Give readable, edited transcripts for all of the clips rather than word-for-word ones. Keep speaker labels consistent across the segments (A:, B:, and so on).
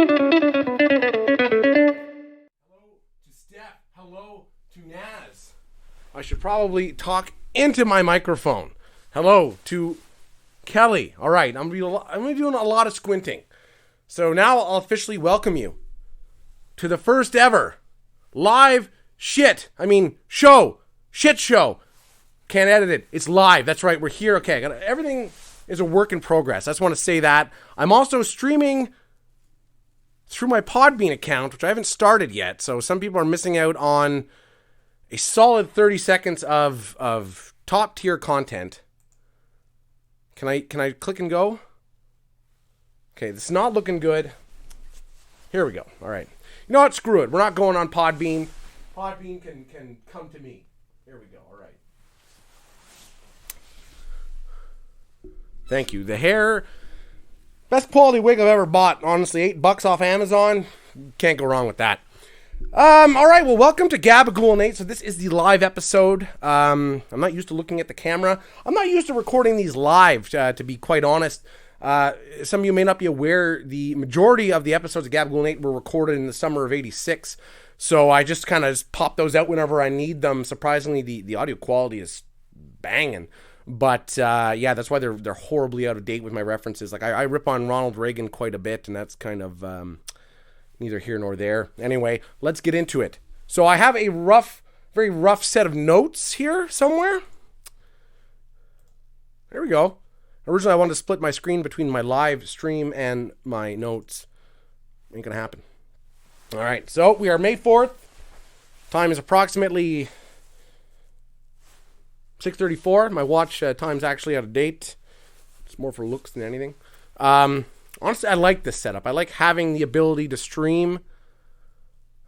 A: to Steph. Hello to Naz. I should probably talk into my microphone. Hello to Kelly. All right, I'm gonna be doing a lot of squinting. So now I'll officially welcome you to the first ever live shit show. Can't edit it. It's live. That's right. We're here. Okay. Everything is a work in progress. I just want to say that. I'm also streaming through my Podbean account, which I haven't started yet. So some people are missing out on a solid 30 seconds of top tier content. Can I click and go? Okay, this is not looking good. Here we go. All right. You know what? Screw it. We're not going on Podbean. Podbean can come to me. Here we go. All right. Thank you. The hair, best quality wig I've ever bought. Honestly, $8 off Amazon. Can't go wrong with that. All right. Well, welcome to Gabagool, Nate. So this is the live episode. I'm not used to looking at the camera. I'm not used to recording these live, to be quite honest. Some of you may not be aware, the majority of the episodes of Gabagool, Nate were recorded in the summer of '86. So I just kind of pop those out whenever I need them. Surprisingly, the audio quality is banging. But yeah, that's why they're horribly out of date with my references. Like I rip on Ronald Reagan quite a bit, and that's kind of neither here nor there. Anyway, let's get into it. So I have a very rough set of notes here somewhere. There we go. Originally, I wanted to split my screen between my live stream and my notes. Ain't gonna happen. All right, so we are May 4th. Time is approximately 6:34. My watch time's actually out of date. It's more for looks than anything. Honestly, I like this setup. I like having the ability to stream.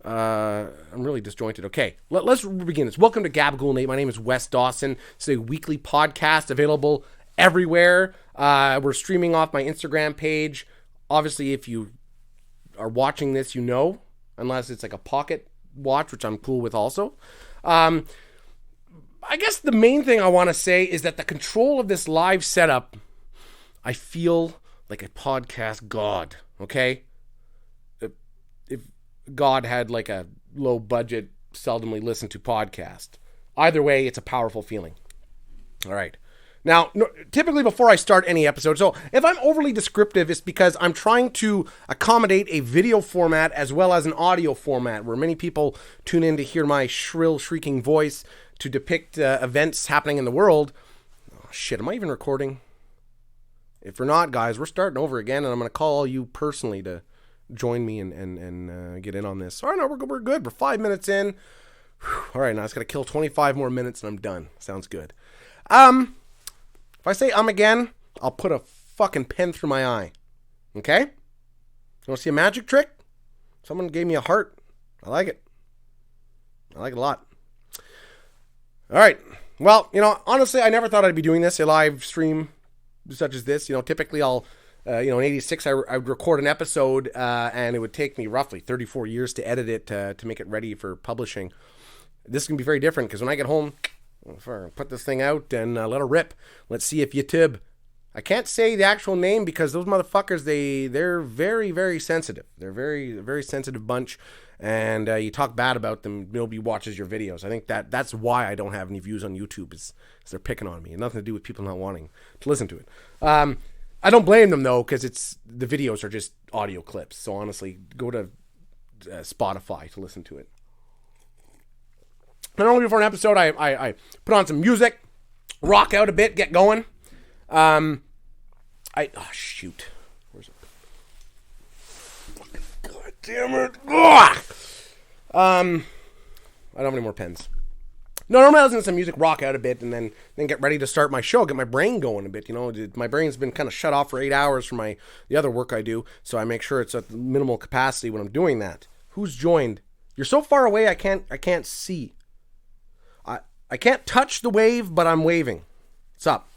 A: I'm really disjointed. Okay, let's begin this. Welcome to Gabagool, Nate. My name is Wes Dawson. It's a weekly podcast available everywhere. We're streaming off my Instagram page. Obviously, if you are watching this, you know, unless it's like a pocket watch, which I'm cool with also. I guess the main thing I want to say is that the control of this live setup, I feel like a podcast god, okay? If God had like a low budget, seldomly listened to podcast. Either way, it's a powerful feeling. All right. Now, typically before I start any episode, so if I'm overly descriptive, it's because I'm trying to accommodate a video format as well as an audio format where many people tune in to hear my shrill, shrieking voice to depict events happening in the world. Oh, shit, am I even recording? If we're not, guys, we're starting over again, and I'm going to call you personally to join me and get in on this. All right, no, we're good. We're 5 minutes in. Whew. All right, now it's got to kill 25 more minutes, and I'm done. Sounds good. If I say again, I'll put a fucking pen through my eye. Okay? You want to see a magic trick? Someone gave me a heart. I like it. I like it a lot. All right. Well, honestly, I never thought I'd be doing this, a live stream such as this. Typically I'll, in '86, I would record an episode, and it would take me roughly 34 years to edit it to make it ready for publishing. This is going to be very different because when I get home, put this thing out and let her rip. Let's see if you tib. I can't say the actual name because those motherfuckers, they're very, very sensitive. They're very, very sensitive bunch. And you talk bad about them, nobody watches your videos. I think that's why I don't have any views on YouTube is they're picking on me. And nothing to do with people not wanting to listen to it. I don't blame them, though, because the videos are just audio clips. So honestly, go to Spotify to listen to it. Normally before an episode, I put on some music, rock out a bit, get going. Oh shoot. Where's it? God damn it. Ugh! I don't have any more pens. No, normally I listen to some music, rock out a bit, and then get ready to start my show, get my brain going a bit. My brain's been kind of shut off for 8 hours from the other work I do, so I make sure it's at the minimal capacity when I'm doing that. Who's joined? You're so far away I can't see. I can't touch the wave, but I'm waving. What's up?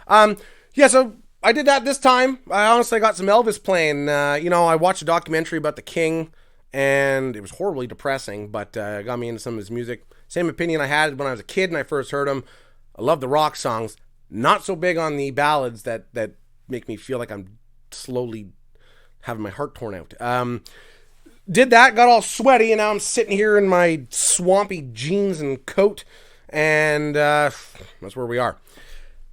A: Yeah, so I did that this time. I honestly got some Elvis playing. I watched a documentary about the King, and it was horribly depressing, but it got me into some of his music. Same opinion I had when I was a kid and I first heard him. I love the rock songs. Not so big on the ballads that make me feel like I'm slowly having my heart torn out. Did that, got all sweaty, and now I'm sitting here in my swampy jeans and coat, and that's where we are.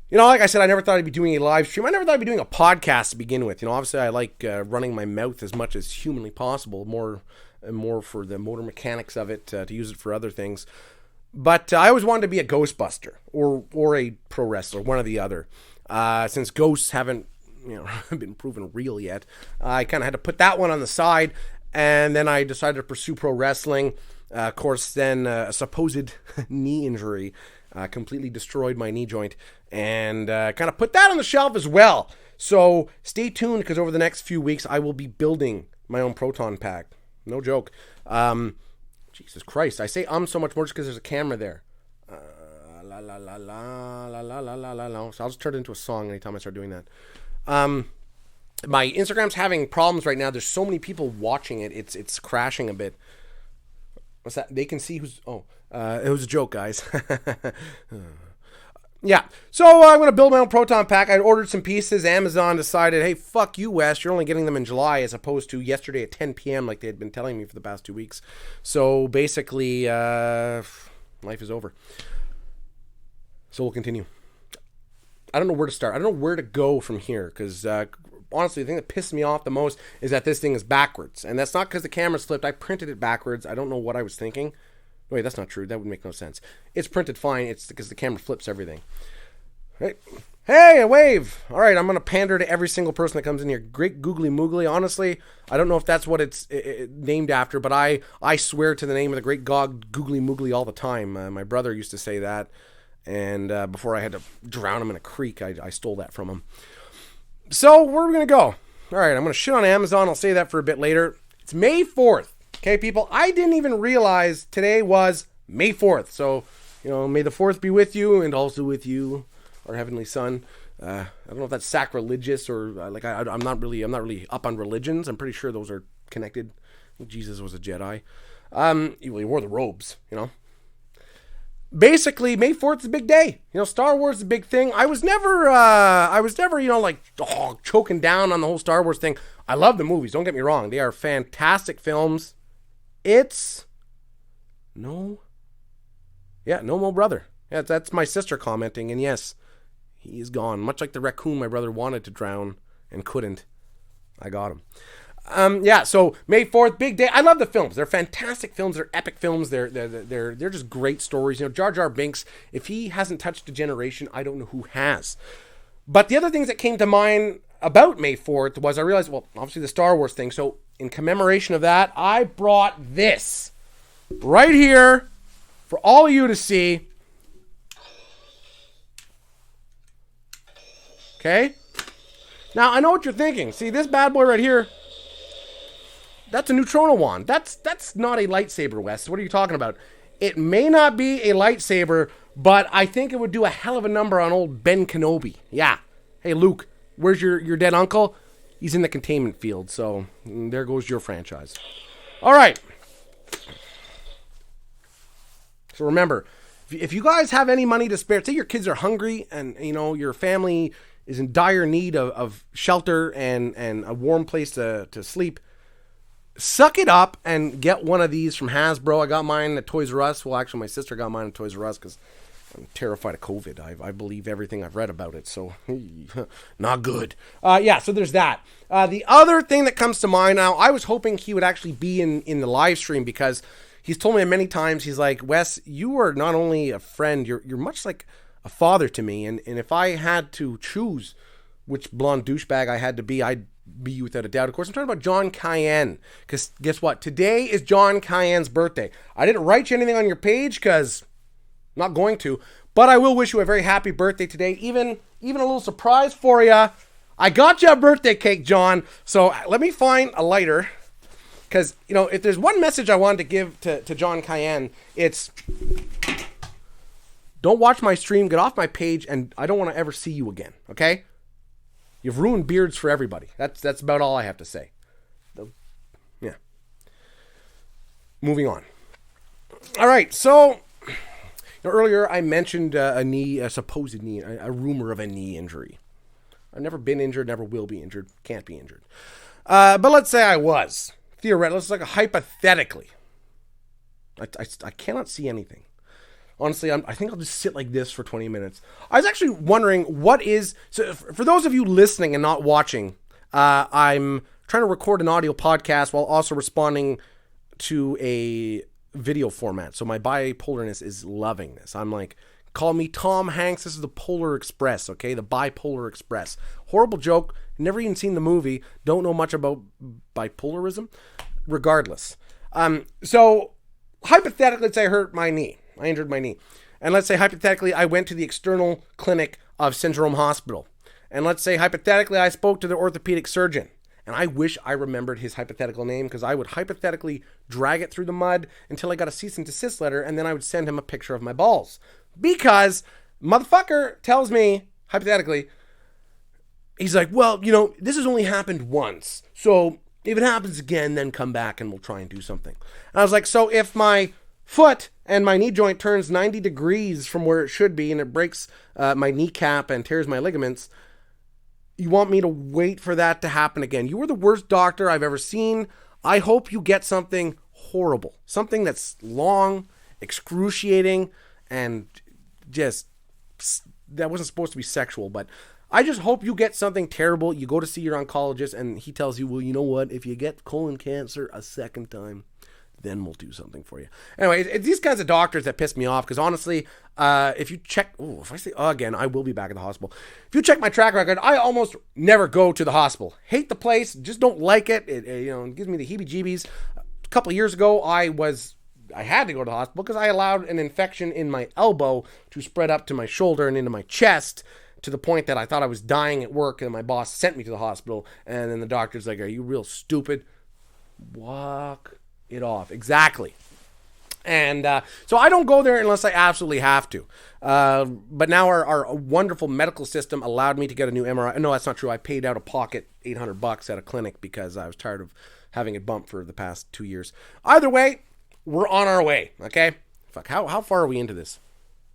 A: You know, like I said, I never thought I'd be doing a live stream. I never thought I'd be doing a podcast to begin with. You know, obviously I like running my mouth as much as humanly possible, more for the motor mechanics of it, to use it for other things. But I always wanted to be a Ghostbuster or a pro wrestler, one or the other. Since ghosts haven't, been proven real yet, I kind of had to put that one on the side. And then I decided to pursue pro wrestling. Of course, then a supposed knee injury completely destroyed my knee joint. And kind of put that on the shelf as well. So stay tuned, because over the next few weeks, I will be building my own proton pack. No joke. Jesus Christ. I say so much more just because there's a camera there. La la la la la la la la la la. So I'll just turn it into a song anytime I start doing that. My Instagram's having problems right now. There's so many people watching it. It's crashing a bit. What's that? They can see who's... Oh, it was a joke, guys. Yeah. So I'm going to build my own proton pack. I ordered some pieces. Amazon decided, hey, fuck you, Wes. You're only getting them in July as opposed to yesterday at 10 p.m. like they had been telling me for the past 2 weeks. So basically, life is over. So we'll continue. I don't know where to start. I don't know where to go from here, because... honestly, the thing that pissed me off the most is that this thing is backwards. And that's not because the camera's flipped. I printed it backwards. I don't know what I was thinking. Wait, that's not true. That would make no sense. It's printed fine. It's because the camera flips everything. Right? Hey, a wave. All right, I'm going to pander to every single person that comes in here. Great googly moogly. Honestly, I don't know if that's what it's named after, but I swear to the name of the great god googly moogly all the time. My brother used to say that. And before I had to drown him in a creek, I stole that from him. So, where are we going to go? All right, I'm going to shit on Amazon. I'll say that for a bit later. It's May 4th. Okay, people? I didn't even realize today was May 4th. So, may the 4th be with you and also with you, our Heavenly Son. I don't know if that's sacrilegious or, I'm not really up on religions. I'm pretty sure those are connected. Jesus was a Jedi. He wore the robes, Basically, May 4th is a big day. Star Wars is a big thing. I was never, choking down on the whole Star Wars thing. I love the movies. Don't get me wrong. They are fantastic films. It's no more brother. Yeah, that's my sister commenting. And yes, he is gone. Much like the raccoon my brother wanted to drown and couldn't. I got him. So May 4th, big day. I love the films. They're fantastic films. They're epic films. They're just great stories. Jar Jar Binks, if he hasn't touched a generation, I don't know who has. But the other things that came to mind about May 4th was I realized, well, obviously the Star Wars thing. So in commemoration of that, I brought this right here for all of you to see. Okay? Now, I know what you're thinking. See, this bad boy right here, that's a neutrino wand. That's not a lightsaber, Wes. What are you talking about? It may not be a lightsaber, but I think it would do a hell of a number on old Ben Kenobi. Yeah. Hey, Luke, where's your dead uncle? He's in the containment field, so there goes your franchise. All right. So remember, if you guys have any money to spare, say your kids are hungry and, your family is in dire need of shelter and a warm place to sleep, suck it up and get one of these from Hasbro. I got mine at Toys R Us. Well, actually, my sister got mine at Toys R Us because I'm terrified of COVID. I believe everything I've read about it, so not good. So there's that. The other thing that comes to mind now, I was hoping he would actually be in the live stream because he's told me many times, he's like, Wes, you are not only a friend, you're much like a father to me, and if I had to choose which blonde douchebag I had to be, I'd be you without a doubt. Of course, I'm talking about John Cayenne, because guess what? Today is John Cayenne's birthday. I didn't write you anything on your page, because I'm not going to, but I will wish you a very happy birthday today, even a little surprise for you. I got you a birthday cake, John, so let me find a lighter, because, if there's one message I wanted to give to John Cayenne, it's don't watch my stream, get off my page, and I don't want to ever see you again, okay? You've ruined beards for everybody. That's about all I have to say. Yeah. Moving on. All right, so earlier I mentioned a supposed knee, a rumor of a knee injury. I've never been injured, never will be injured, can't be injured. But let's say I was. Theoretically, it's like hypothetically. I cannot see anything. Honestly, I think I'll just sit like this for 20 minutes. I was actually wondering what is... So for those of you listening and not watching, I'm trying to record an audio podcast while also responding to a video format. So my bipolarness is loving this. I'm like, call me Tom Hanks. This is the Polar Express, okay? The Bipolar Express. Horrible joke. Never even seen the movie. Don't know much about bipolarism. Regardless. So hypothetically, let's say I injured my knee. And let's say hypothetically, I went to the external clinic of Syndrome Hospital. And let's say hypothetically, I spoke to the orthopedic surgeon. And I wish I remembered his hypothetical name, because I would hypothetically drag it through the mud until I got a cease and desist letter, and then I would send him a picture of my balls. Because motherfucker tells me, hypothetically, he's like, well, this has only happened once. So if it happens again, then come back and we'll try and do something. And I was like, so if my foot and my knee joint turns 90 degrees from where it should be and it breaks my kneecap and tears my ligaments, you want me to wait for that to happen again? You are the worst doctor I've ever seen. I hope you get something horrible. Something that's long, excruciating, and just... That wasn't supposed to be sexual, but I just hope you get something terrible. You go to see your oncologist and he tells you, well, you know what? If you get colon cancer a second time, then we'll do something for you. Anyway, it's these kinds of doctors that piss me off, because honestly, if you check... if I say again, I will be back at the hospital. If you check my track record, I almost never go to the hospital. Hate the place, just don't like it. It gives me the heebie-jeebies. A couple of years ago, I had to go to the hospital because I allowed an infection in my elbow to spread up to my shoulder and into my chest, to the point that I thought I was dying at work, and my boss sent me to the hospital, and then the doctor's like, are you real stupid? Walk it off. Exactly. And so I don't go there unless I absolutely have to. But now our wonderful medical system allowed me to get a new MRI. No, that's not true. I paid out of pocket $800 at a clinic because I was tired of having it bumped for the past 2 years. Either way, we're on our way, okay? Fuck, how far are we into this?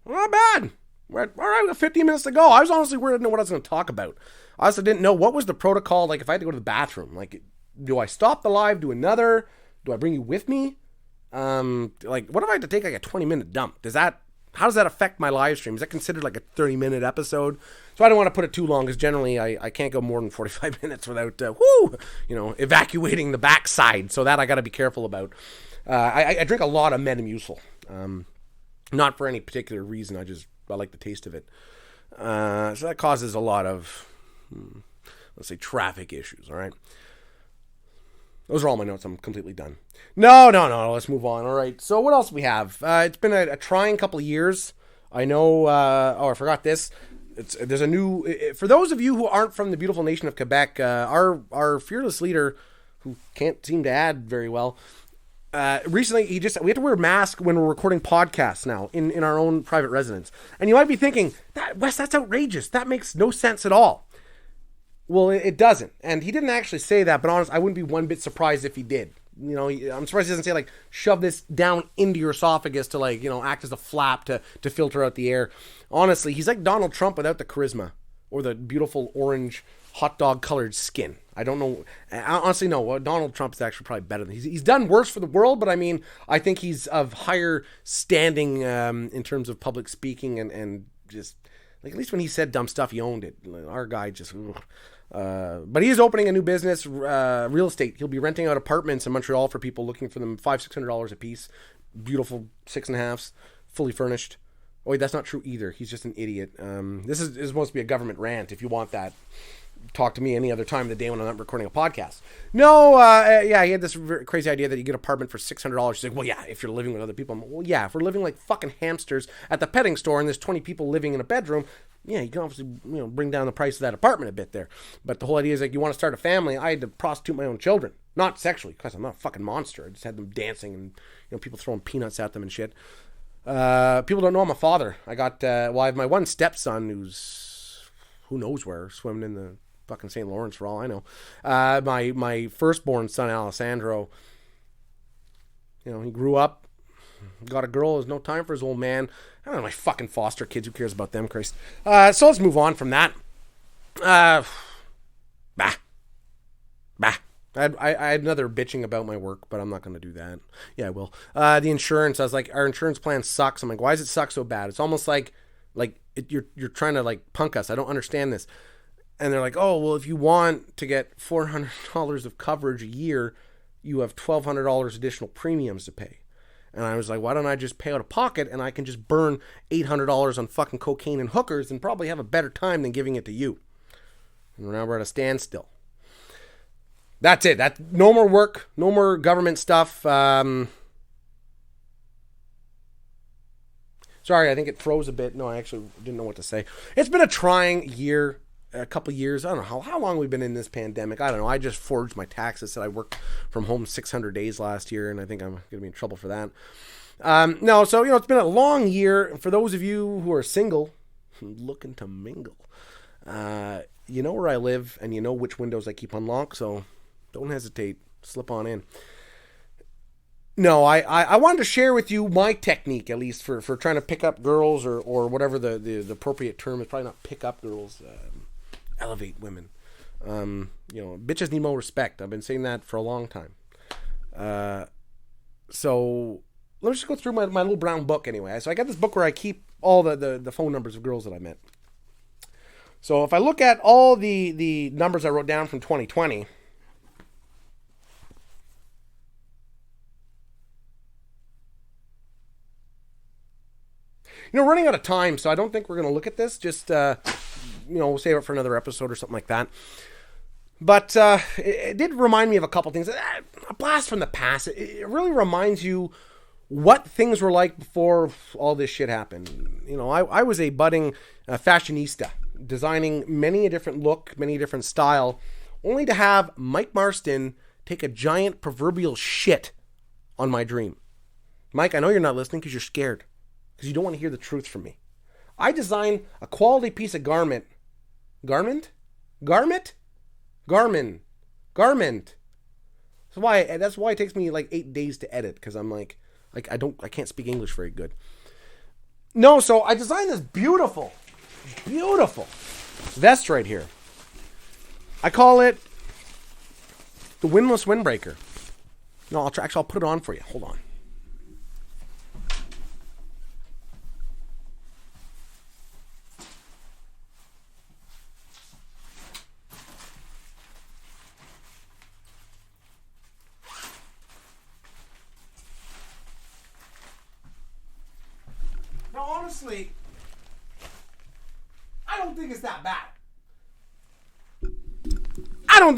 A: Not bad. All right, we got 15 minutes to go. I was honestly worried I didn't know what I was going to talk about. I also didn't know what was the protocol, like if I had to go to the bathroom. Like, do I stop the live, do another? Do I bring you with me? Like, what if I had to take like a 20-minute dump? How does that affect my live stream? Is that considered like a 30-minute episode? So I don't want to put it too long, because generally I can't go more than 45 minutes without, evacuating the backside. So that I got to be careful about. I drink a lot of Metamucil. Not for any particular reason. I like the taste of it. So that causes a lot of, let's say, traffic issues, all right? Those are all my notes. I'm completely done. No. Let's move on. All right. So what else do we have? It's been a trying couple of years. I know. I forgot this. There's a new... For those of you who aren't from the beautiful nation of Quebec, our fearless leader, who can't seem to add very well... recently, we have to wear a mask when we're recording podcasts now in our own private residence. And you might be thinking, Wes, that's outrageous. That makes no sense at all. Well, it doesn't. And he didn't actually say that, but honestly, I wouldn't be one bit surprised if he did. I'm surprised he doesn't say, like, shove this down into your esophagus to, like, act as a flap to filter out the air. Honestly, he's like Donald Trump without the charisma or the beautiful orange hot dog colored skin. I don't know. Honestly, no. Donald Trump is actually probably better than he's done worse for the world, but I mean, I think he's of higher standing in terms of public speaking and just like, at least when he said dumb stuff, he owned it. Our guy just. But he is opening a new business, real estate. He'll be renting out apartments in Montreal for people looking for them $500-$600 a piece. Beautiful 6.5s, fully furnished. Oh wait, that's not true either. He's just an idiot. This is supposed to be a government rant. If you want that, talk to me any other time of the day when I'm not recording a podcast. No, he had this crazy idea that you get an apartment for $600. He's like, well, yeah, if you're living with other people. I'm like, well, yeah, if we're living like fucking hamsters at the petting store and there's 20 people living in a bedroom, yeah, you can obviously bring down the price of that apartment a bit there. But the whole idea is like, you want to start a family. I had to prostitute my own children, not sexually, because I'm not a fucking monster. I just had them dancing and people throwing peanuts at them and shit. People don't know I'm a father. I have my one stepson who's who knows where, swimming in the fucking St. Lawrence for all I know. My firstborn son, Alessandro, he grew up, got a girl, there's no time for his old man. I don't know, my fucking foster kids, who cares about them, Christ. So let's move on from that. Bah. I had another bitching about my work, but I'm not going to do that. Yeah, I will. The insurance, I was like, our insurance plan sucks. I'm like, why does it suck so bad? It's almost like you're trying to like punk us. I don't understand this. And they're like, oh, well, if you want to get $400 of coverage a year, you have $1,200 additional premiums to pay. And I was like, why don't I just pay out of pocket and I can just burn $800 on fucking cocaine and hookers and probably have a better time than giving it to you. And now we're at a standstill. That's it. No more work. No more government stuff. Sorry, I think it froze a bit. No, I actually didn't know what to say. It's been a trying year, a couple years. I don't know how long we've been in this pandemic. I don't know. I just forged my taxes. Said I worked from home 600 days last year, and I think I'm going to be in trouble for that. No, so, it's been a long year. For those of you who are single, looking to mingle, you know where I live, and you know which windows I keep unlocked, so don't hesitate. Slip on in. No, I wanted to share with you my technique, at least, for trying to pick up girls or whatever the appropriate term is. Probably not pick up girls, elevate women. Bitches need more respect. I've been saying that for a long time. So let's just go through my little brown book anyway. So I got this book where I keep all the phone numbers of girls that I met. So if I look at all the numbers I wrote down from 2020... running out of time, so I don't think we're going to look at this. Just, we'll save it for another episode or something like that. But it did remind me of a couple things. A blast from the past. It really reminds you what things were like before all this shit happened. I was a budding fashionista, designing many a different look, many a different style, only to have Mike Marston take a giant proverbial shit on my dream. Mike, I know you're not listening because you're scared. Because you don't want to hear the truth from me. I designed a quality piece of garment. Garment. That's why it takes me like 8 days to edit, because I'm like I can't speak English very good. No, so I designed this beautiful vest right here. I call it the Windless Windbreaker. No, I'll put it on for you. Hold on. Honestly, I don't think it's that bad. I don't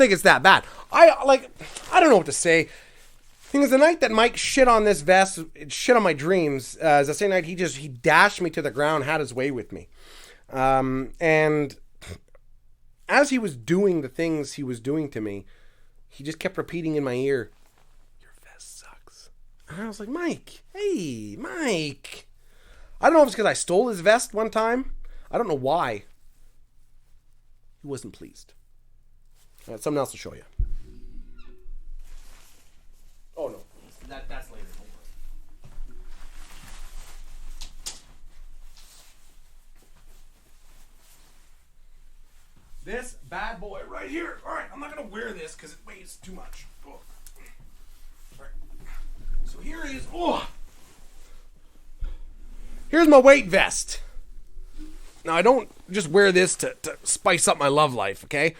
A: know what to say. Thing is, the night that Mike shit on this vest, shit on my dreams, is the same night he dashed me to the ground, had his way with me. And as he was doing the things he was doing to me, he just kept repeating in my ear, "Your vest sucks." And I was like, Mike, hey, Mike. I don't know if it's because I stole his vest one time. I don't know why. He wasn't pleased. I got something else to show you. Oh, no. That's later. Don't worry. This bad boy right here. All right, I'm not going to wear this because it weighs too much. Oh. All right. So here he is. Oh. Here's my weight vest. Now, I don't just wear this to spice up my love life, okay?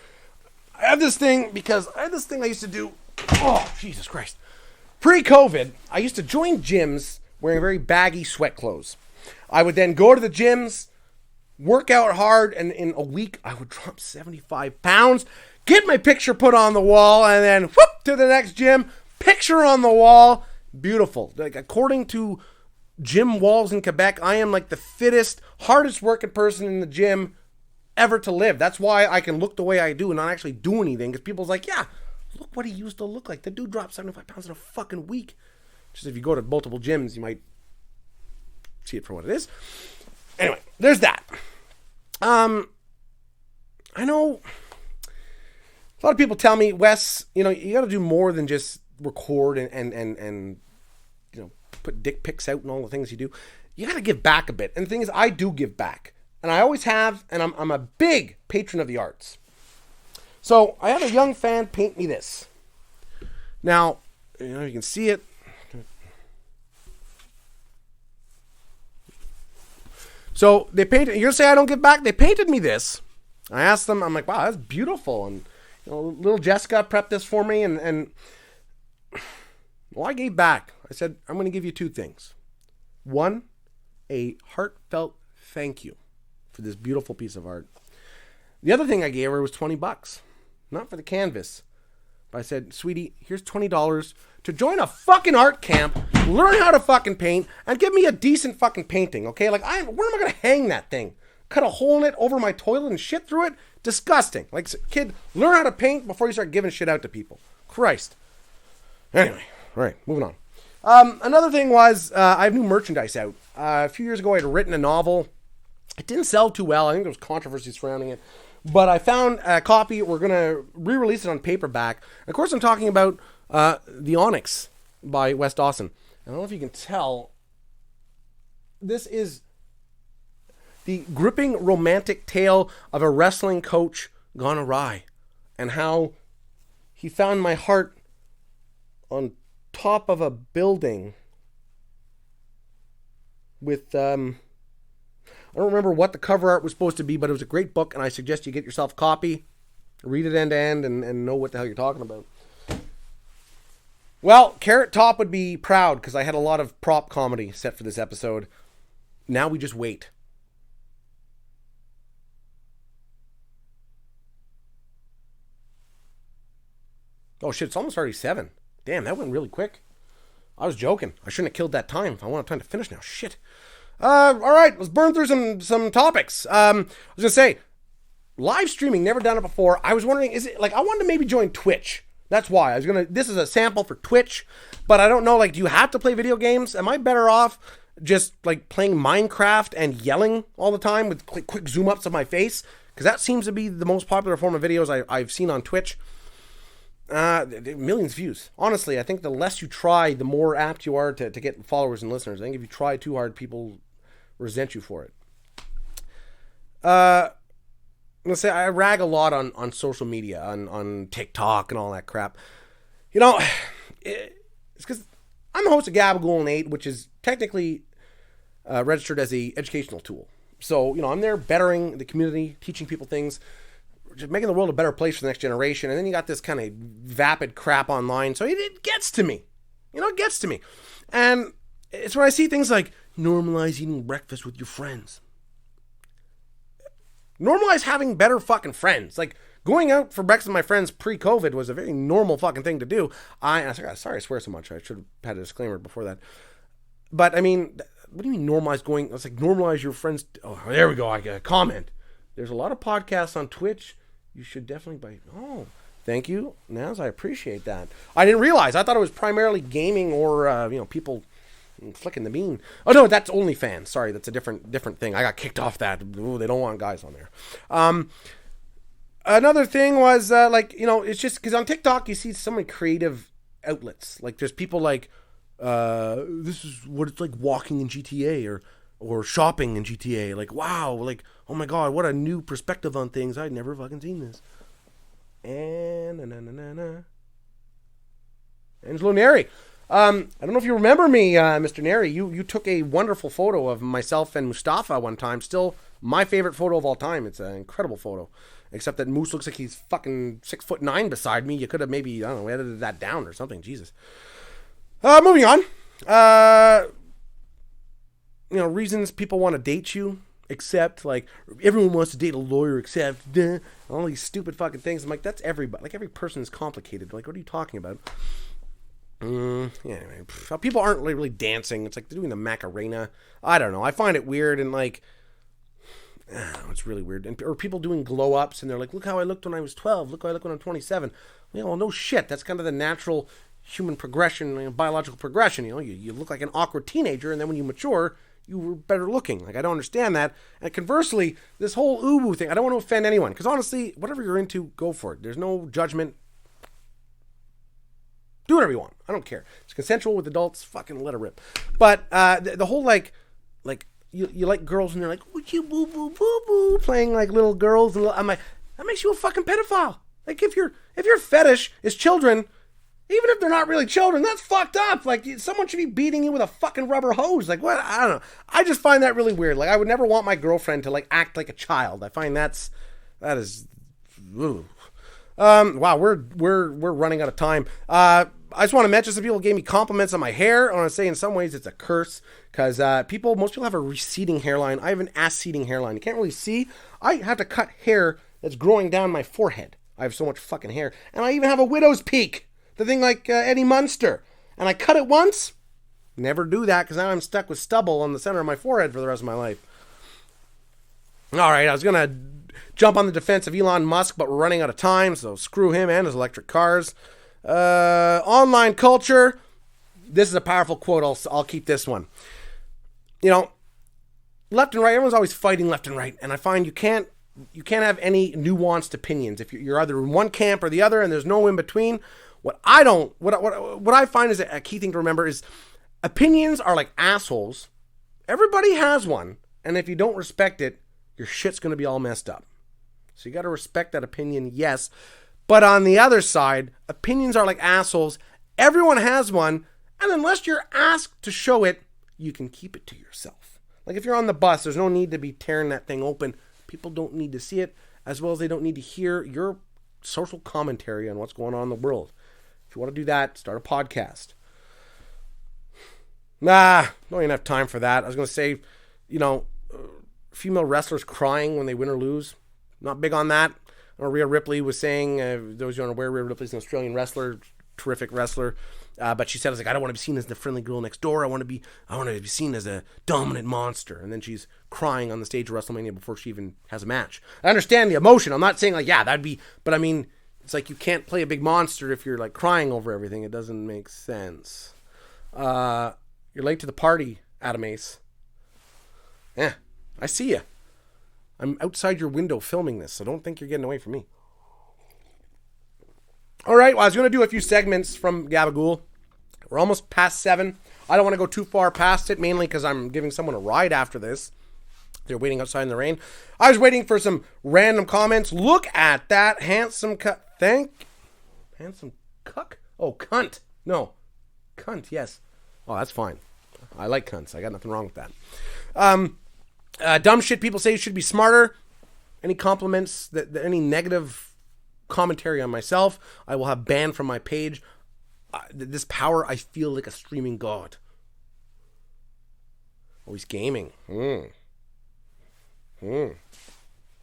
A: I have this thing because I used to do. Oh, Jesus Christ. Pre-COVID, I used to join gyms wearing very baggy sweat clothes. I would then go to the gyms, work out hard, and in a week, I would drop 75 pounds, get my picture put on the wall, and then whoop to the next gym, picture on the wall. Beautiful. Like, according to gym walls in Quebec, I am like the fittest, hardest working person in the gym ever to live. That's why I can look the way I do and not actually do anything, because people's like, yeah, look what he used to look like. The dude dropped 75 pounds in a fucking week. Just if you go to multiple gyms, you might see it for what it is. Anyway, there's that. I know a lot of people tell me, Wes, you got to do more than just record and put dick pics out and all the things you do. You got to give back a bit. And the thing is, I do give back. And I always have, and I'm a big patron of the arts. So I had a young fan paint me this. Now, you can see it. So they painted. You're gonna say I don't give back? They painted me this. I asked them. I'm like, wow, that's beautiful. And little Jessica prepped this for me, and well, I gave back. I said I'm gonna give you two things. One, a heartfelt thank you for this beautiful piece of art. The other thing I gave her was $20, not for the canvas. I said, sweetie, here's $20 to join a fucking art camp, learn how to fucking paint, and give me a decent fucking painting, okay? Like, where am I going to hang that thing? Cut a hole in it over my toilet and shit through it? Disgusting. Like, kid, learn how to paint before you start giving shit out to people. Christ. Anyway, all right, moving on. Another thing was, I have new merchandise out. A few years ago, I had written a novel. It didn't sell too well. I think there was controversy surrounding it. But I found a copy. We're going to re-release it on paperback. Of course, I'm talking about The Onyx by Wes Dawson. I don't know if you can tell. This is the gripping romantic tale of a wrestling coach gone awry. And how he found my heart on top of a building with... I don't remember what the cover art was supposed to be, but it was a great book, and I suggest you get yourself a copy, read it end to end, and know what the hell you're talking about. Well, Carrot Top would be proud, because I had a lot of prop comedy set for this episode. Now we just wait. Oh shit, it's almost already 7. Damn, that went really quick. I was joking. I shouldn't have killed that time. I want time to finish now. Shit. All right, let's burn through some topics. I was gonna say, live streaming, never done it before. I was wondering, is it like I wanted to maybe join Twitch? That's why this is a sample for Twitch, but I don't know. Like, do you have to play video games? Am I better off just like playing Minecraft and yelling all the time with quick zoom ups of my face? Because that seems to be the most popular form of videos I've seen on Twitch. Millions of views. Honestly, I think the less you try, the more apt you are to get followers and listeners. I think if you try too hard, people resent you for it. Let's say I rag a lot on social media, on TikTok and all that crap. You know, it's because I'm the host of Gabagool and 8, which is technically registered as a educational tool. So, I'm there bettering the community, teaching people things, just making the world a better place for the next generation. And then you got this kind of vapid crap online. So it gets to me. It gets to me. And it's when I see things like normalize eating breakfast with your friends. Normalize having better fucking friends. Like, going out for breakfast with my friends pre-COVID was a very normal fucking thing to do. Sorry I swear so much. I should have had a disclaimer before that. But, I mean, what do you mean normalize going? It's like normalize your friends. Oh, there we go. I get a comment. There's a lot of podcasts on Twitch. You should definitely Oh, thank you, Naz. I appreciate that. I didn't realize. I thought it was primarily gaming or, people flicking the bean. Oh, no, that's OnlyFans. Sorry, that's a different thing. I got kicked off that. Ooh, they don't want guys on there. Another thing was, it's just because on TikTok you see so many creative outlets. Like, there's people like, this is what it's like walking in GTA or shopping in GTA. Like, wow, like, oh my god, what a new perspective on things. I'd never fucking seen this. And Angelo Neri. I don't know if you remember me, Mr. Neri. You took a wonderful photo of myself and Mustafa one time. Still my favorite photo of all time. It's an incredible photo. Except that Moose looks like he's fucking 6'9" beside me. You could have maybe, I don't know, edited that down or something. Jesus. Moving on. Reasons people want to date you, except, like, everyone wants to date a lawyer, except, all these stupid fucking things. I'm like, that's everybody. Like, every person is complicated. Like, what are you talking about? Anyway, people aren't really dancing. It's like they're doing the Macarena. I don't know. I find it weird, and, like, I don't know, it's really weird. Or people doing glow-ups, and they're like, look how I looked when I was 12. Look how I look when I'm 27. Well, no shit. That's kind of the natural human progression, biological progression. You look like an awkward teenager, and then when you mature, you were better looking. Like, I don't understand that. And conversely, this whole ubu thing, I don't want to offend anyone. Because honestly, whatever you're into, go for it. There's no judgment. Do whatever you want. I don't care. It's consensual with adults. Fucking let it rip. But the whole, like you like girls, and they're like, would you boo boo boo boo, playing like little girls. And I'm like, that makes you a fucking pedophile. Like, if your fetish is children, Even if they're not really children, that's fucked up. Like, someone should be beating you with a fucking rubber hose. Like, what? I don't know. I just find that really weird. Like, I would never want my girlfriend to, like, act like a child. I find that is... Ugh. Wow, we're running out of time. I just want to mention some people gave me compliments on my hair. I want to say in some ways it's a curse because most people have a receding hairline. I have an ass-seating hairline. You can't really see. I have to cut hair that's growing down my forehead. I have so much fucking hair. And I even have a widow's peak. The thing like Eddie Munster. And I cut it once. Never do that because now I'm stuck with stubble on the center of my forehead for the rest of my life. All right, I was going to jump on the defense of Elon Musk, but we're running out of time, so screw him and his electric cars. Online culture. This is a powerful quote. I'll keep this one. You know, left and right, everyone's always fighting left and right, and I find you can't have any nuanced opinions. If you're either in one camp or the other and there's no in between, what I find is a key thing to remember is opinions are like assholes. Everybody has one, and if you don't respect it, your shit's going to be all messed up. So you got to respect that opinion, yes. But on the other side, opinions are like assholes. Everyone has one, and unless you're asked to show it, you can keep it to yourself. Like if you're on the bus, there's no need to be tearing that thing open. People don't need to see it, as well as they don't need to hear your social commentary on what's going on in the world. If you want to do that, start a podcast. Don't even have time for that. I was going to say, female wrestlers crying when they win or lose. Not big on that. Rhea Ripley was saying, those who aren't aware, Rhea Ripley's an Australian wrestler, terrific wrestler. But she said, I don't want to be seen as the friendly girl next door. I want to be seen as a dominant monster. And then she's crying on the stage of WrestleMania before she even has a match. I understand the emotion. I'm not saying but I mean, it's like you can't play a big monster if you're like crying over everything. It doesn't make sense. You're late to the party, Adam Ace. Yeah, I see you. I'm outside your window filming this, so don't think you're getting away from me. All right, well, I was going to do a few segments from Gabagool. We're almost past 7. I don't want to go too far past it, mainly because I'm giving someone a ride after this. They're waiting outside in the rain. I was waiting for some random comments. Look at that handsome handsome cuck? Oh, cunt. No. Cunt, yes. Oh, that's fine. I like cunts. I got nothing wrong with that. Dumb shit people say should be smarter. Any compliments, any negative commentary on myself, I will have banned from my page. This power, I feel like a streaming god. Oh, he's gaming.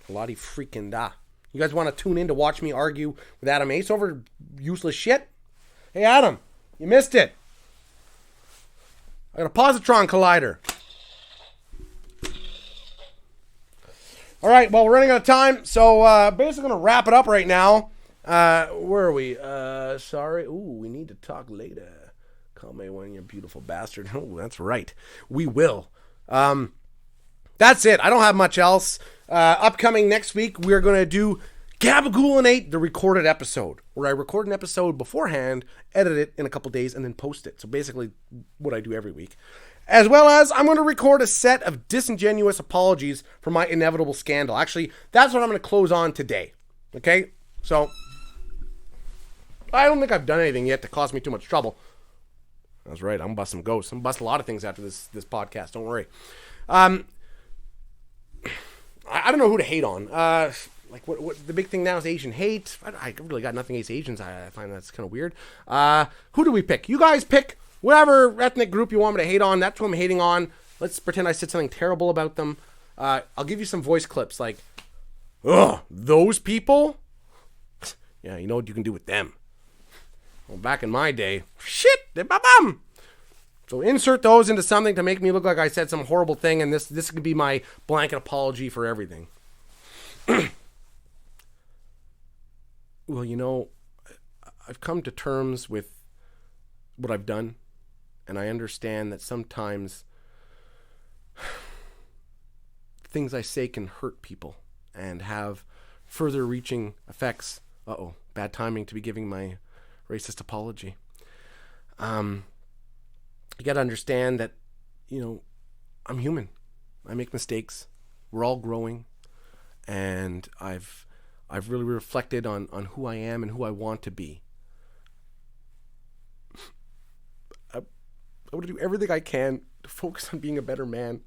A: Lottie freaking da. You guys want to tune in to watch me argue with Adam Ace over useless shit? Hey, Adam, you missed it. I got a positron collider. All right, well, we're running out of time, so basically going to wrap it up right now. Where are we? Sorry. Ooh, we need to talk later. Call me one, you beautiful bastard. Oh, that's right. We will. That's it. I don't have much else. Upcoming next week, we're going to do Gabagool and 8, the recorded episode, where I record an episode beforehand, edit it in a couple days, and then post it. So basically what I do every week. As well as I'm going to record a set of disingenuous apologies for my inevitable scandal. Actually, that's what I'm going to close on today. Okay? So, I don't think I've done anything yet to cause me too much trouble. That's right. I'm going to bust some ghosts. I'm going to bust a lot of things after this podcast. Don't worry. I don't know who to hate on. What the big thing now is Asian hate. I really got nothing against Asians. I find that's kind of weird. Who do we pick? You guys pick whatever ethnic group you want me to hate on. That's what I'm hating on. Let's pretend I said something terrible about them. I'll give you some voice clips like, ugh, those people? Yeah, you know what you can do with them. Well, back in my day, shit, ba-bum. So insert those into something to make me look like I said some horrible thing, and this could be my blanket apology for everything. Well, I've come to terms with what I've done, and I understand that sometimes things I say can hurt people and have further reaching effects. Uh-oh, bad timing to be giving my racist apology. You got to understand that, I'm human. I make mistakes. We're all growing, and I've really reflected on who I am and who I want to be. I'm going to do everything I can to focus on being a better man.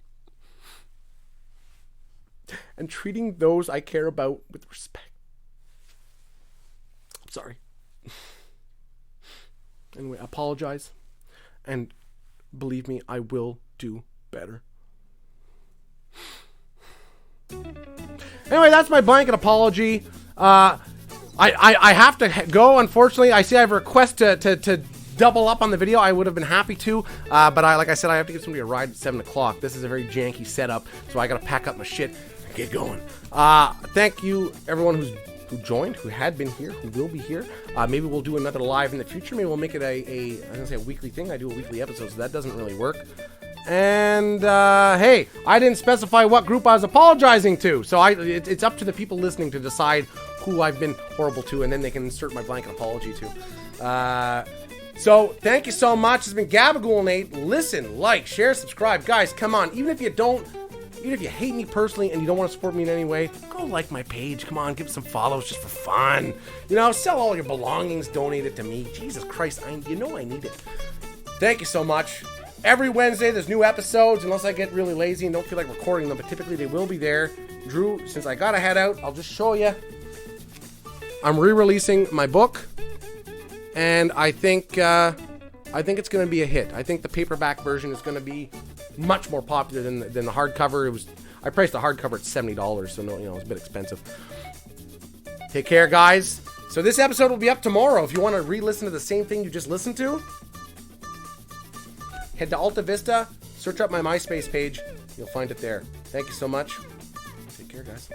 A: And treating those I care about with respect. I'm sorry. Anyway, I apologize. And believe me, I will do better. Anyway, that's my blanket apology. I have to go, unfortunately. I see I have a request to double up on the video. I would have been happy to, but like I said, I have to give somebody a ride at 7 o'clock. This is a very janky setup, so I gotta pack up my shit and get going. Thank you, everyone who joined, who had been here, who will be here. Maybe we'll do another live in the future. Maybe we'll make it I was gonna say a weekly thing. I do a weekly episode, so that doesn't really work. And hey, I didn't specify what group I was apologizing to, so it's up to the people listening to decide who I've been horrible to, and then they can insert my blanket apology to. So thank you so much. It's been Gabagool Nate. Listen, like, share, subscribe, guys. Come on, even if you hate me personally and you don't want to support me in any way, go like my page. Come on, give it some follows just for fun. You know, sell all your belongings, donate it to me. Jesus Christ, you know I need it. Thank you so much. Every Wednesday, there's new episodes, unless I get really lazy and don't feel like recording them, but typically they will be there. Drew, since I gotta head out, I'll just show you. I'm re-releasing my book, and I think it's gonna be a hit. I think the paperback version is gonna be much more popular than the hardcover. I priced the hardcover at $70, so no, it's a bit expensive. Take care, guys. So this episode will be up tomorrow. If you want to re-listen to the same thing you just listened to, head to Alta Vista, search up my MySpace page. You'll find it there. Thank you so much. Take care, guys.